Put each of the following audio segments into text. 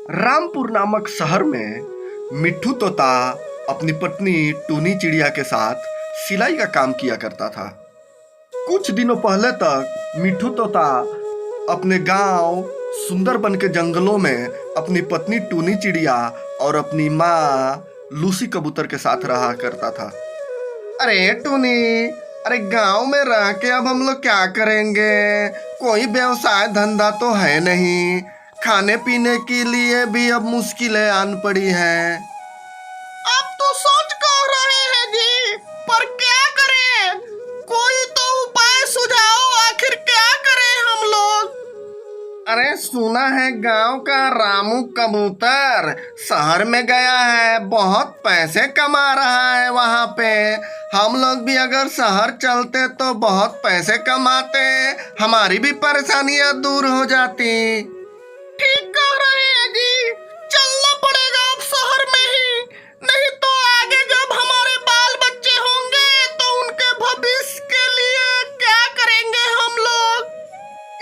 रामपुर नामक शहर में मिट्ठू तोता अपनी पत्नी टूनी चिड़िया के साथ सिलाई का काम किया करता था। कुछ दिनों पहले तक मिट्ठू तोता अपने गांव सुंदरबन के जंगलों में अपनी पत्नी टूनी चिड़िया और अपनी माँ लूसी कबूतर के साथ रहा करता था। अरे टूनी, अरे गांव में रह के अब हम लोग क्या करेंगे? कोई व्यवसाय धंधा तो है नहीं, खाने पीने के लिए भी अब मुश्किलें आन पड़ी हैं। आप तो सोच कह रहे हैं जी, पर क्या करें? कोई तो उपाय सुझाओ, आखिर क्या करें हम लोग? अरे सुना है गांव का रामू कबूतर शहर में गया है, बहुत पैसे कमा रहा है वहां पे। हम लोग भी अगर शहर चलते तो बहुत पैसे कमाते, हमारी भी परेशानियां दूर हो जाती। ठीक कह रहे हैं जी, चलना पड़ेगा अब शहर में ही, नहीं तो आगे जब हमारे बाल बच्चे होंगे तो उनके भविष्य के लिए क्या करेंगे हम लोग?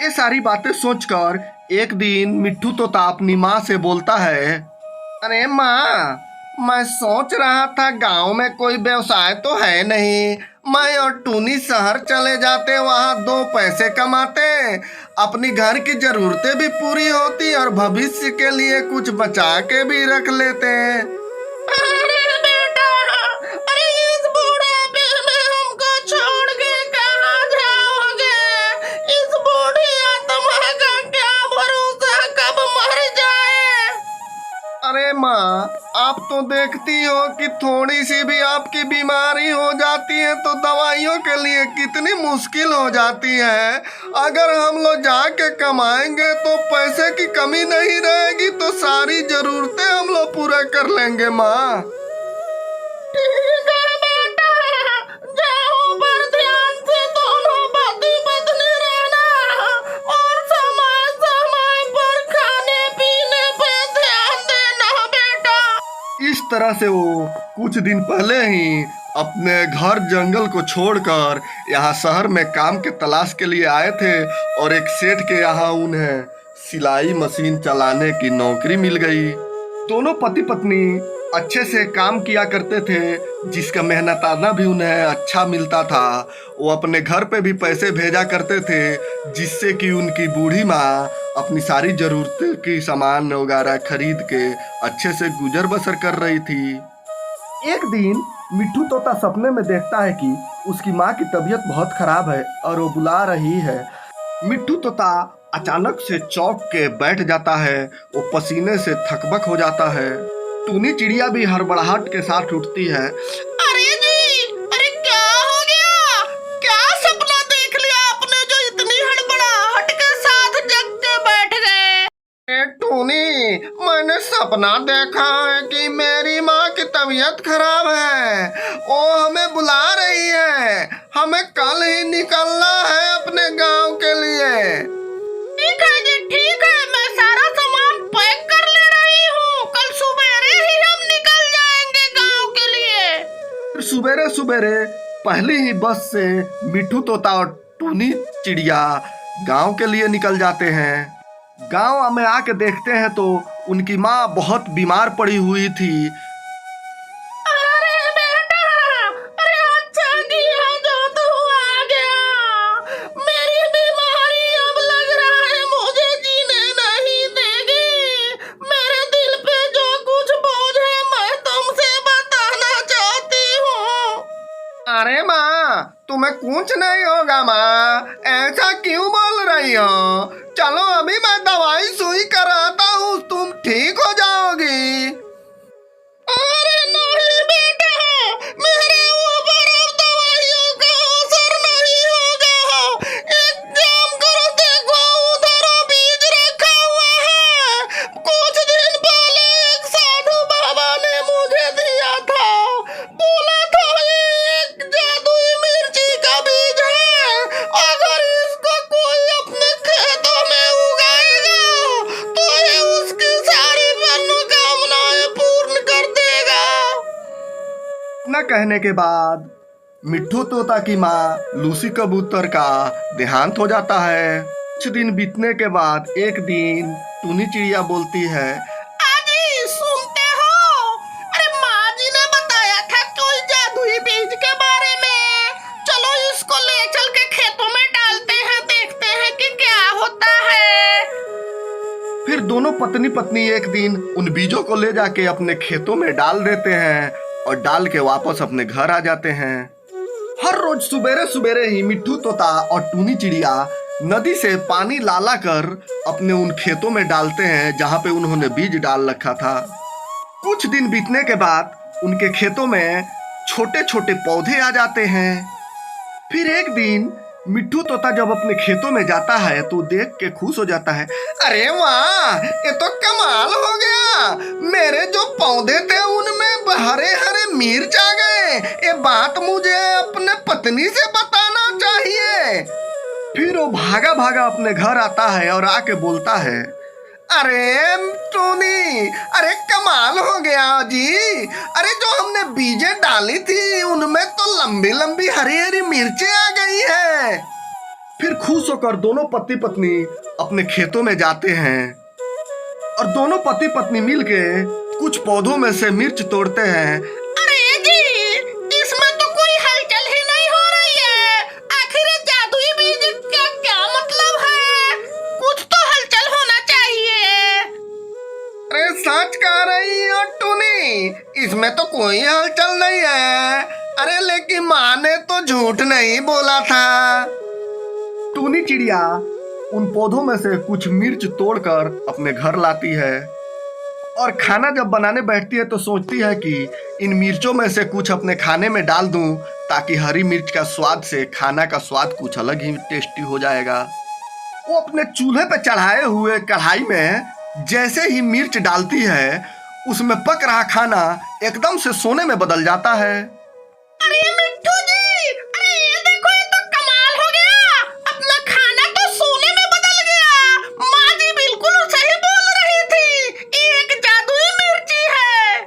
ये सारी बातें सोचकर एक दिन मिट्ठू तोता अपनी माँ से बोलता है, अरे माँ, मैं सोच रहा था गांव में कोई व्यवसाय तो है नहीं, मैं और टूनी शहर चले जाते, वहाँ दो पैसे कमाते, अपनी घर की जरूरतें भी पूरी होती और भविष्य के लिए कुछ बचा के भी रख लेते। अरे बेटा, अरे इस बुढ़ापे में हमको छोड़ के कहाँ जाओगे? इस बूढ़ी आत्मा का क्या भरोसा कब मर जाए? अरे माँ, आप तो देखती हो कि थोड़ी सी भी आपकी बीमारी हो जाती है तो दवाइयों के लिए कितनी मुश्किल हो जाती है। अगर हम लोग जाके कमाएंगे तो पैसे की कमी नहीं रहेगी, तो सारी जरूरतें हम लोग पूरा कर लेंगे माँ। ठीक है बेटा, जाओ पर ध्यान से दोनों पति पत्नी रहना और समय समय पर खाने पीने पे ध्यान देना बेटा। इस तरह से वो कुछ दिन पहले ही अपने घर जंगल को छोड़कर यहाँ शहर में काम के तलाश के लिए आए थे और एक सेठ के यहाँ उन्हें सिलाई मशीन चलाने की नौकरी मिल गई। दोनों पति पत्नी अच्छे से काम किया करते थे, जिसका मेहनताना भी उन्हें अच्छा मिलता था। वो अपने घर पे भी पैसे भेजा करते थे, जिससे कि उनकी बूढ़ी माँ अपनी सारी जरूरतें की सामान वगैरह खरीद के अच्छे से गुजर बसर कर रही थी। एक दिन मिट्ठू तोता सपने में देखता है कि उसकी माँ की तबीयत बहुत खराब है और वो बुला रही है। मिट्ठू तोता अचानक से चौंक के बैठ जाता है, वो पसीने से थकबक हो जाता है। टूनी चिड़िया भी हड़बड़ाहट के साथ उठती है। अरे जी, अरे क्या हो गया? क्या सपना देख लिया आपने जो इतनी हड़बड़ाहट के साथ जग के बैठ गए? टूनी, मैंने सपना देखा है कि मेरी माँ की तबीयत खराब है, वो हमें बुला रही है, हमें कल ही निकलना है अपने गांव के लिए। ठीक है जी, ठीक है, मैं सारा सामान पैक कर ले रही हूँ, कल सुबेरे ही हम निकल जाएंगे गांव के लिए। सुबेरे सुबेरे पहली ही बस से मिट्ठू तोता और टूनी चिड़िया गांव के लिए निकल जाते हैं। गांव में आके देखते हैं तो उनकी माँ बहुत बीमार पड़ी हुई थी। अरे बेटा, अरे अच्छा किया जो तू आ गया। मेरी बीमारी अब लग रहा है मुझे जीने नहीं देगी। मेरे दिल पे जो कुछ बोझ है मैं तुमसे बताना चाहती हूँ। अरे माँ, तुम्हें कुछ नहीं होगा माँ, ऐसा क्यों बोल रही हो? चलो अभी मैं दवाई सुई कराता हूँ, तुम ठीक हो जाओगी। अरे नहीं बेटा, मेरे ऊपर अब दवाइयों का असर नहीं होगा। एक काम करो, देखो उधर वो बीज रखा हुआ है, कुछ दिन पहले एक साधु बाबा ने मुझे दिया था, बोला था ये एक जादुई मिर्ची का बीज है, अगर इसको कोई अपने खेतों में उगाएगा तो ये उसकी सारी मनोकामनाएं पूर्ण कर देगा। न कहने के बाद मिट्ठू तोता की माँ लूसी कबूतर का देहांत हो जाता है। कुछ दिन बीतने के बाद एक दिन टूनी चिड़िया बोलती है, दोनों पत्नी पत्नी एक दिन उन बीजों को ले जाके अपने खेतों में डाल देते हैं और डाल के वापस अपने घर आ जाते हैं। हर रोज सुबेरे सुबेरे ही मिट्ठू तोता और टूनी चिड़िया नदी से पानी ला ला कर अपने उन खेतों में डालते हैं जहां पे उन्होंने बीज डाल रखा था। कुछ दिन बीतने के बाद उनके खेतों में छोटे छोटे पौधे आ जाते हैं। फिर एक दिन मिट्ठू तोता जब अपने खेतों में जाता है तो देख के खुश हो जाता है। अरे वाह, ये तो कमाल हो गया, मेरे जो पौधे थे उनमें हरे हरे मिर्च आ गए। ये बात मुझे अपने पत्नी से बताना चाहिए। फिर वो भागा भागा अपने घर आता है और आके बोलता है, अरे टोनी, अरे कमाल हो गया जी, अरे जो हमने बीजें डाली थी उनमें तो लंबी लंबी हरी हरी मिर्चें आ गई है। फिर खुश होकर दोनों पति पत्नी अपने खेतों में जाते हैं और दोनों पति पत्नी मिलके कुछ पौधों में से मिर्च तोड़ते हैं। अरे जी, इसमें तो कोई हलचल ही नहीं हो रही है। आखिर ये जादुई बीज का क्या मतलब है? कुछ तो हलचल होना चाहिए। अरे सच कह रही हो टूनी, इसमें तो कोई हलचल नहीं है। अरे लेकिन माँ ने तो झूठ नहीं बोला था। टूनी चिड़िया उन पौधों में से कुछ मिर्च तोड़कर अपने घर लाती है और खाना जब बनाने बैठती है तो सोचती है कि इन मिर्चों में से कुछ अपने खाने में डाल दूं ताकि हरी मिर्च का स्वाद से खाना का स्वाद कुछ अलग ही टेस्टी हो जाएगा। वो अपने चूल्हे पे चढ़ाए हुए कढ़ाई में जैसे ही मिर्च डालती है उसमें पक रहा खाना एकदम से सोने में बदल जाता है। अरे मिट्ठू जी, अरे ये देखो, ये तो कमाल हो गया। अपना खाना तो सोने में बदल गया। माँ जी बिल्कुल सही बोल रही थी, ये एक जादुई मिर्ची है।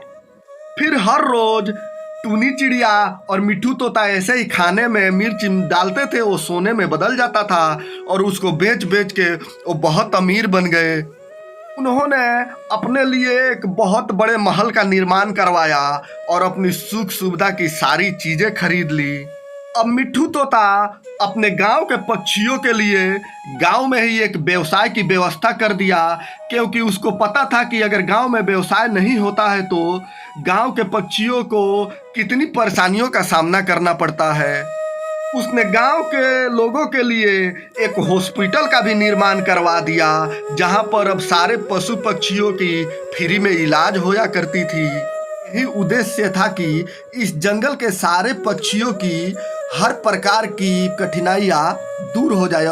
फिर हर रोज टूनी चिड़िया और मिट्ठू तोता ऐसे ही खाने में मिर्च डालते थे, वो सोने में बदल जाता था और उसको बेच बेच के वो बहुत अमीर बन गए। उन्होंने अपने लिए एक बहुत बड़े महल का निर्माण करवाया और अपनी सुख सुविधा की सारी चीजें खरीद ली। अब मिट्ठू तोता अपने गांव के पक्षियों के लिए गांव में ही एक व्यवसाय की व्यवस्था कर दिया, क्योंकि उसको पता था कि अगर गांव में व्यवसाय नहीं होता है तो गांव के पक्षियों को कितनी परेशानियों का सामना करना पड़ता है। उसने गांव के लोगों के लिए एक हॉस्पिटल का भी निर्माण करवा दिया, जहां पर अब सारे पशु पक्षियों की फ्री में इलाज होया करती थी। यही उद्देश्य था कि इस जंगल के सारे पक्षियों की हर प्रकार की कठिनाइयां दूर हो जाए।